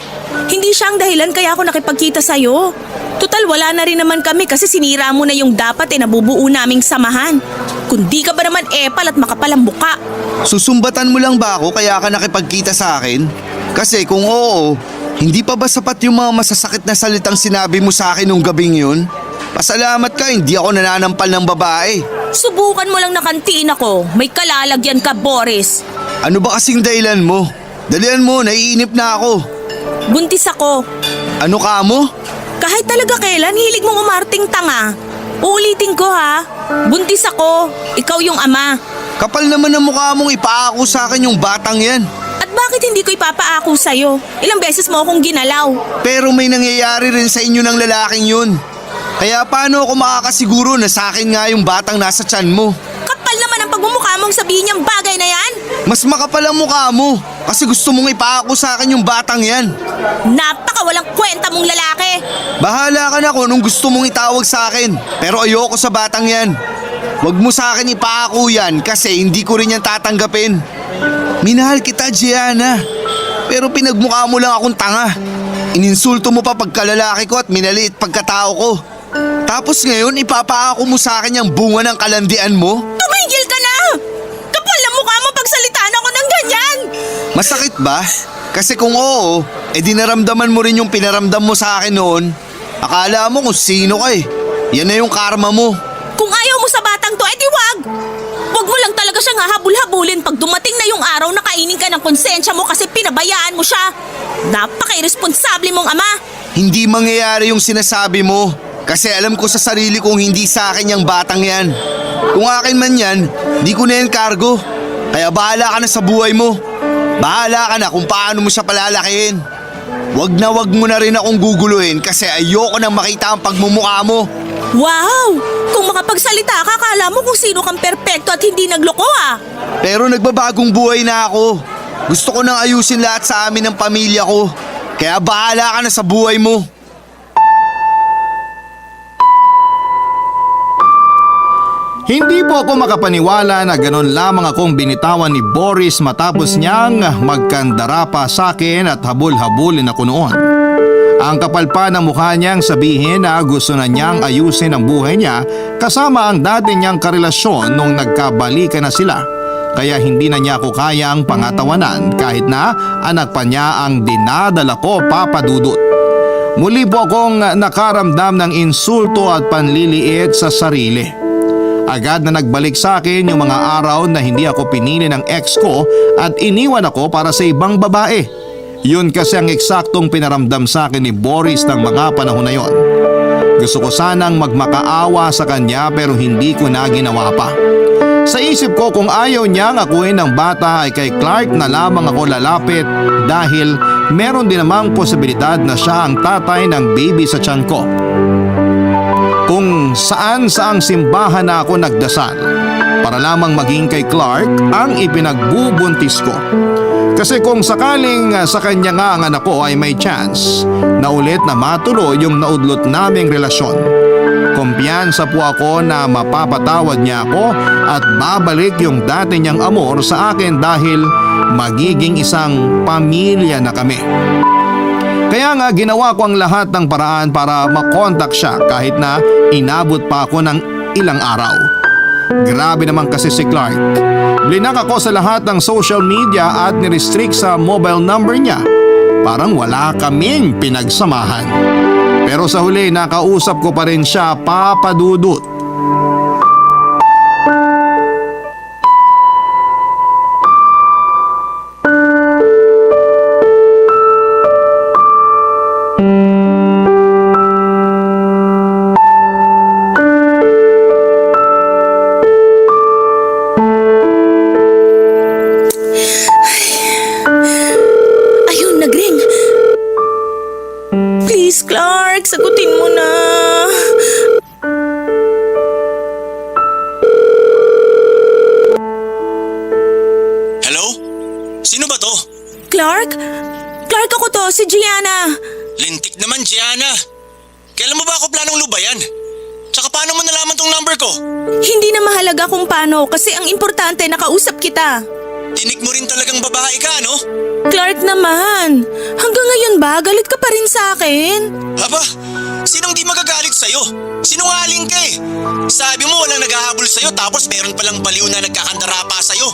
Speaker 5: Hindi siya ang dahilan kaya ako nakipagkita sa'yo. Total wala na rin naman kami kasi sinira mo na yung dapat nabubuo naming samahan. Kundi ka ba naman epal at makapalang muka?
Speaker 6: Susumbatan mo lang ba ako kaya ka nakipagkita sa akin? Kasi kung oo, hindi pa ba sapat yung mga masasakit na salitang sinabi mo sa akin nung gabing yun? Pasalamat ka, hindi ako nananampal ng babae.
Speaker 5: Subukan mo lang nakantiin ako. May kalalagyan ka, Boris.
Speaker 6: Ano ba kasing dahilan mo? Dalian mo, naiinip na ako.
Speaker 5: Buntis ako.
Speaker 6: Ano ka mo?
Speaker 5: Kahit talaga kailan, hilig mong umarting tanga. Uulitin ko ha. Buntis ako. Ikaw yung ama.
Speaker 6: Kapal naman ang mukha mong ipaako sa akin yung batang yan.
Speaker 5: At bakit hindi ko ipapaako sa'yo? Ilang beses mo akong ginalaw.
Speaker 6: Pero may nangyayari rin sa inyo ng lalaking yun. Kaya paano ako makakasiguro na sa akin nga yung batang nasa tiyan mo?
Speaker 5: Kapal naman ang pagmumukha mong sabihin niyang bagay na yan.
Speaker 6: Mas makapal ang mukha mo kasi gusto mong ipaako sa akin yung batang yan.
Speaker 5: Napakawalang kwenta mong lalaki.
Speaker 6: Bahala ka na kung anong gusto mong itawag sa akin. Pero ayoko sa batang yan. Huwag mo sa akin ipaako yan kasi hindi ko rin yan tatanggapin. Minahal kita, Gianna. Pero pinagmukha mo lang akong tanga. Ininsulto mo pa pagkalalaki ko at minaliit pagkatao ko. Tapos ngayon ipapaako mo sa akin yung bunga ng kalandian mo?
Speaker 5: Tumigil ka na! Kapal na mukha mo pagsalitaan ako ng ganyan!
Speaker 6: Masakit ba? Kasi kung oo, dinaramdaman mo rin yung pinaramdam mo sa akin noon. Akala mo kung sino ka eh. Yan na yung karma mo.
Speaker 5: Kung ayaw mo sa batang to, edi wag! Wag mo lang talaga siyang hahabol-habulin pag dumating na yung araw na kainin ka ng konsensya mo kasi pinabayaan mo siya. Napaka-irresponsable mong ama.
Speaker 6: Hindi mangyayari yung sinasabi mo. Kasi alam ko sa sarili kong hindi sa akin yung batang yan. Kung akin man yan, di ko na yan kargo. Kaya bahala ka na sa buhay mo. Bahala ka na kung paano mo siya palalakihin. Wag mo na rin akong guguluhin kasi ayoko nang makita ang pagmumukha mo.
Speaker 5: Wow! Kung makapagsalita ka, akala mo kung sino kang perpekto at hindi nagloko ah.
Speaker 6: Pero nagbabagong buhay na ako. Gusto ko nang ayusin lahat sa amin ng pamilya ko. Kaya bahala ka na sa buhay mo.
Speaker 3: Hindi po ako makapaniwala na ganon lamang akong binitawan ni Boris matapos niyang magkandara pa sa akin at habol-habulin ako noon. Ang kapal pa ng mukha niyang sabihin na gusto na niyang ayusin ang buhay niya kasama ang dati niyang karelasyon nung nagkabalikan na sila. Kaya hindi na niya ako kayang pangatawanan kahit na anak pa niya ang dinadala ko, Papa Dudut. Muli po akong nakaramdam ng insulto at panliliit sa sarili. Agad na nagbalik sa akin yung mga araw na hindi ako pinili ng ex ko at iniwan ako para sa ibang babae. Yun kasi ang eksaktong pinaramdam sa akin ni Boris ng mga panahon na yon. Gusto ko sanang magmakaawa sa kanya pero hindi ko na ginawa pa. Sa isip ko kung ayaw niyang akuin ng bata ay kay Clark na lamang ako lalapit dahil meron din namang posibilidad na siya ang tatay ng baby sa tiyan ko. Kung saan saang simbahan na ako nagdasal para lamang maging kay Clark ang ipinagbubuntis ko. Kasi kung sakaling sa kanya nga ang anak ko ay may chance na ulit na matuloy yung naudlot naming relasyon. Kumpiyansa po ako na mapapatawad niya ako at babalik yung dati niyang amor sa akin dahil magiging isang pamilya na kami. Kaya nga ginawa ko ang lahat ng paraan para makontak siya kahit na inabot pa ako ng ilang araw. Grabe naman kasi si Clark. Blinak ako sa lahat ng social media at nirestrict sa mobile number niya. Parang wala kaming pinagsamahan. Pero sa huli nakausap ko pa rin siya, Papa Dudut.
Speaker 5: Ayun, nag-ring. Please, Clark, sagutin mo na.
Speaker 7: Hello? Sino ba to?
Speaker 5: Clark? Clark, ako to, si Gianna.
Speaker 7: Lintik naman, Gianna. Kailan mo ba ako planong lubayan? Tsaka paano mo nalaman tong number ko?
Speaker 5: Hindi na mahalaga kung paano kasi ang importante nakausap kita.
Speaker 7: Tinik mo rin talagang babae ka, no?
Speaker 5: Clark naman, hanggang ngayon ba galit ka pa rin sa akin?
Speaker 7: Aba, sinong di magagalit sa'yo? Sinungaling ka eh. Sabi mo walang naghahabol sa'yo tapos meron palang baliw na nagkakandara pa sa'yo.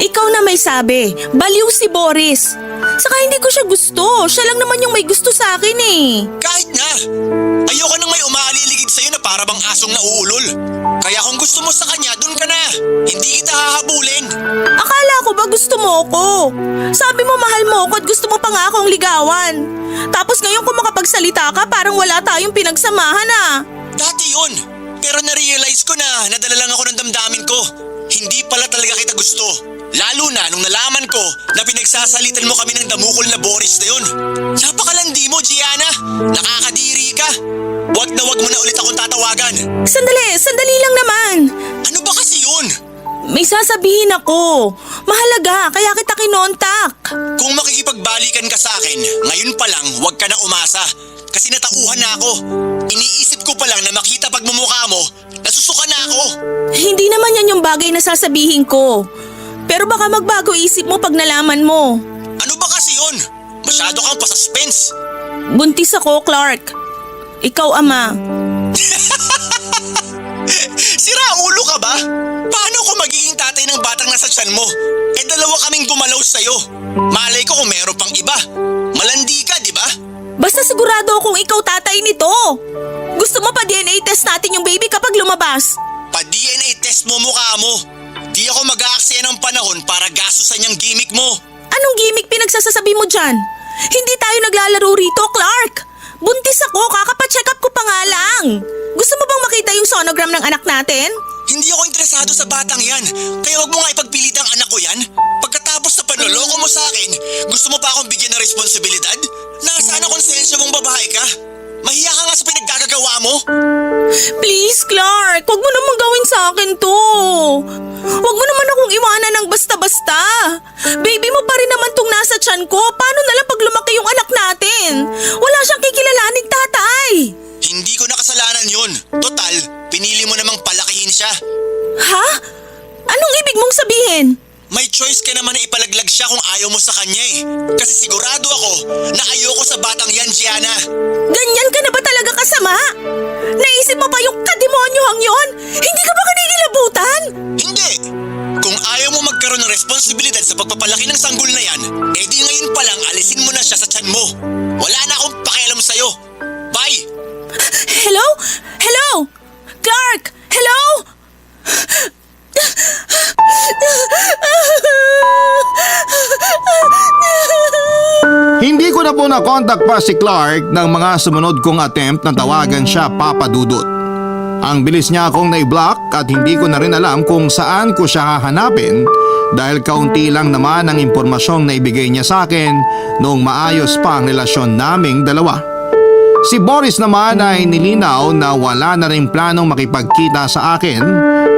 Speaker 5: Ikaw na may sabi, baliw si Boris. Saka hindi ko siya gusto, siya lang naman yung may gusto sa akin eh.
Speaker 7: Kahit na. Ayoko nang may umaaliligid sa'yo na para bang asong nauulol. Kaya kung gusto mo sa kanya, dun ka na. Hindi kita hahabulin.
Speaker 5: Akala ko ba gusto mo ako? Sabi mo mahal mo ako at gusto mo pa nga akong ligawan. Tapos ngayon kung makapagsalita ka, parang wala tayong pinagsamahan ah.
Speaker 7: Dati yun. Pero na-realize ko na nadala lang ako ng damdamin ko. Hindi pala talaga kita gusto. Lalo na nung nalaman ko na pinagsasalitan mo kami ng damukol na Boris na yun. Napakalandi mo, Gianna. Nakakadiri ka. Wag na wag mo na ulit akong tatawagan.
Speaker 5: Sandali lang naman.
Speaker 7: Ano ba kasi yun?
Speaker 5: May sasabihin ako. Mahalaga, kaya kita kinontak.
Speaker 7: Kung makikipagbalikan ka sa akin, ngayon pa lang wag ka na umasa. Kasi natauhan na ako. Iniisip ko pa lang na makita pagmumukha mo, nasusuka na ako.
Speaker 5: Hindi naman yan yung bagay na sasabihin ko. Pero baka magbago isip mo pag nalaman mo.
Speaker 7: Ano ba kasi yun? Masyado kang pasuspense.
Speaker 5: Buntis ako, Clark. Ikaw, ama.
Speaker 7: Sira ulo ka ba? Paano ko magiging tatay ng batang nasa tiyan mo? Eh dalawa kaming gumalaw sa'yo. Malay ko kung meron pang iba. Malandi ka, di ba?
Speaker 5: Basta sigurado akong ikaw tatay nito. Gusto mo pa DNA test natin yung baby kapag lumabas?
Speaker 7: Pa-DNA test mo mukha mo. Di ako mag-aaksaya ng panahon para gastusan yung gimmick mo.
Speaker 5: Anong gimmick pinagsasasabi mo dyan? Hindi tayo naglalaro rito, Clark. Buntis ako, kakapacheck up ko pa nga lang. Gusto mo bang makita yung sonogram ng anak natin?
Speaker 7: Hindi ako interesado sa batang yan. Kaya wag mo nga ipagpilit ang anak ko yan. Pagkatapos sa panloloko mo sa akin, gusto mo pa akong bigyan ng responsibilidad? Nasaan ang konsensya mong babae ka? Mahiya ka nga sa pinaggagawa mo.
Speaker 5: Please, Clark, wag mo naman gawin sa akin to. Wag mo naman akong iwanan ng basta-basta. Baby mo pa rin naman tong nasa tiyan ko. Paano na lang pag lumaki yung anak natin? Wala siyang kikilalaning tatay.
Speaker 7: Hindi ko nakasalanan yun. Total, pinili mo namang palakihin siya.
Speaker 5: Ha? Anong ibig mong sabihin?
Speaker 7: May choice ka naman na ipalaglag siya kung ayaw mo sa kanya eh. Kasi sigurado ako na ayoko sa batang yan, Gianna.
Speaker 5: Ganyan ka na ba talaga kasama? Naisip mo pa yung kademonyohang yon? Hindi ka ba kinikilabutan?
Speaker 7: Hindi! Kung ayaw mo magkaroon ng responsibilidad sa pagpapalaki ng sanggol na yan, edi ngayon pa lang alisin mo na siya sa tiyan mo. Wala na akong pakialam sa'yo. Bye!
Speaker 5: Hello? Hello? Clark? Hello?
Speaker 3: Hindi ko na po na-contact pa si Clark ng mga sumunod kong attempt na tawagan siya, Papa Dudut. Ang bilis niya akong na-block at hindi ko na rin alam kung saan ko siya hahanapin dahil kaunti lang naman ang impormasyong naibigay niya sa akin noong maayos pa ang relasyon naming dalawa. Si Boris naman ay nilinaw na wala na rin planong makipagkita sa akin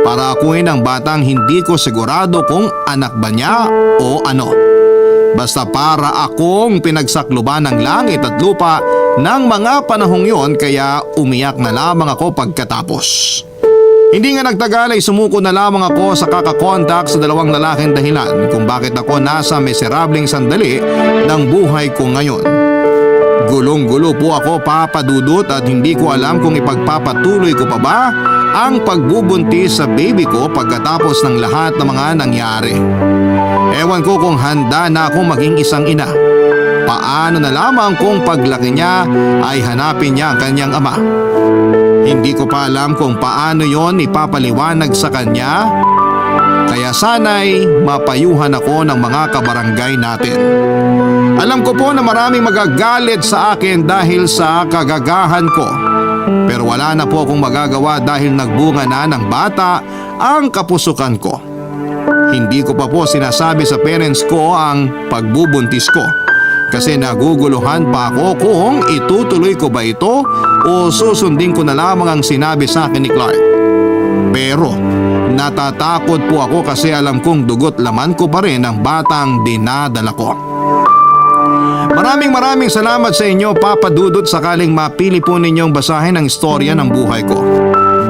Speaker 3: para akuin ang batang hindi ko sigurado kung anak ba niya o ano. Basta para akong pinagsakluban ng langit at lupa ng mga panahong yon kaya umiyak na lamang ako pagkatapos. Hindi nga nagtagal ay sumuko na lamang ako sa kakakontak sa dalawang lalaking dahilan kung bakit ako nasa miserableng sandali ng buhay ko ngayon. Gulong-gulo po ako, Papa Dudut, at hindi ko alam kung ipagpapatuloy ko pa ba ang pagbubuntis sa baby ko pagkatapos ng lahat ng mga nangyari. Ewan ko kung handa na akong maging isang ina. Paano na lamang kung paglaki niya ay hanapin niya ang kanyang ama. Hindi ko pa alam kung paano yon ipapaliwanag sa kanya, kaya sana'y mapayuhan ako ng mga kabarangay natin. Alam ko po na maraming magagalit sa akin dahil sa kagagahan ko. Pero wala na po akong magagawa dahil nagbunga na ng bata ang kapusukan ko. Hindi ko pa po sinasabi sa parents ko ang pagbubuntis ko. Kasi naguguluhan pa ako kung itutuloy ko ba ito o susundin ko na lamang ang sinabi sa akin ni Clark. Pero natatakot po ako kasi alam kong dugot laman ko pa rin ang batang dinadala ko. Maraming salamat sa inyo, Papa Dudut, sakaling mapili po ninyong basahin ang istorya ng buhay ko.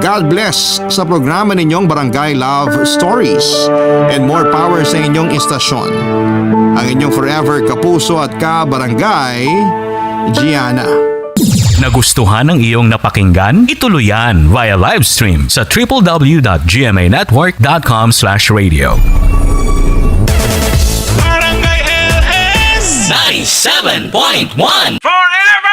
Speaker 3: God bless sa programa ninyong Barangay Love Stories and more power sa inyong istasyon. Ang inyong forever kapuso at ka-barangay, Gianna.
Speaker 1: Nagustuhan ng iyong napakinggan? Ituloy yan via live stream sa www.gmanetwork.com/radio.
Speaker 8: Barangay LS 97.1 Forever